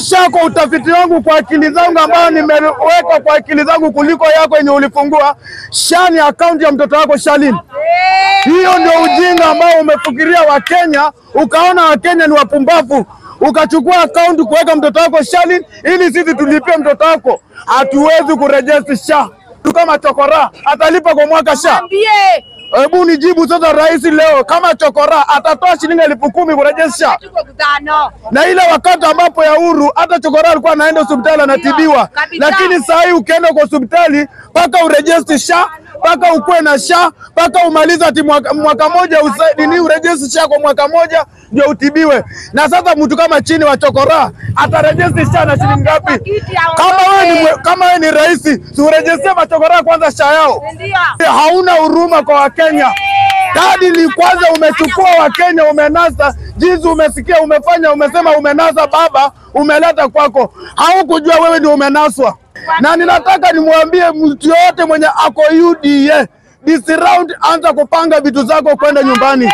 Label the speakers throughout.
Speaker 1: SHA kwa utafiti wangu kwa akili zangu ambao nimeweka kwa akili zangu kuliko yako yenye ulifungua. SHA ni akaunti ya mtoto wako Shalin. Hiyo ndio ujinga ambao umefikiria Wakenya, ukaona Wakenya ni wapumbavu. Ukachukua akaunti kuweka mtoto wako Shalin ili sisi tulipie mtoto wako. Hatuwezi kurejesha SHA. Kama chokora atalipa kwa mwaka SHA. Hebu nijibu sasa rais leo, kama chokora atatoa shilingi 10,000 kurejesha. Na ile wakati ambapo ya Uhuru hata chokora alikuwa anaenda hospitali anatibiwa. Lakini sasa hii ukienda kwa hospitali paka urejeshe SHA, paka ukue na SHA, paka umaliza ati mwaka moja usaidini urejeshe SHA kwa mwaka moja ndio utibiwe. Na sasa mtu kama chini wa chokora atarejesha SHA na shilingi ngapi? Kama wewe ni rais, si urejeshe machokora kwanza SHA yao. Hauna huruma kwa Wakenya. Kadi ni kwanza umechukua Wakenya umenasa, jinsi umesikia umefanya, umesema umenasa baba, umeleta kwako. Haukujua wewe ndio umenaswa. Na ninataka nimwambie mtu yote mwenye ako UDA, this round anza kupanga vitu zako kwenda nyumbani.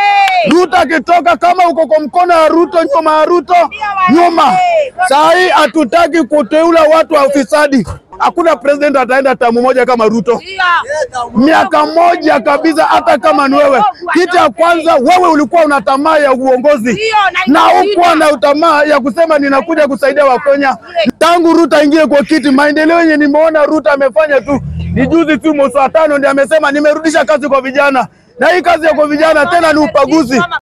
Speaker 1: Ruto akitoka, kama uko kwa mkono ya Ruto, nyuma ya Ruto, nyuma. Saa hii hatutaki kuteula watu wa ufisadi. Hakuna president ataenda tamu moja kama Ruto. Miaka moja kabisa, hata kama ni wewe. Kitu ya kwanza, wewe ulikuwa una tamaa ya uongozi. Na hukuwa na tamaa ya kusema ninakuja kusaidia Wakenya. Tangu Ruto ingie kwa kiti, maendeleo yenye nimeona Ruto amefanya tu. Ni juzi tu mwezi wa 5 ndiye amesema nimerudisha kazi kwa vijana. Na hii kazi ya kwa vijana tena ni upaguzi.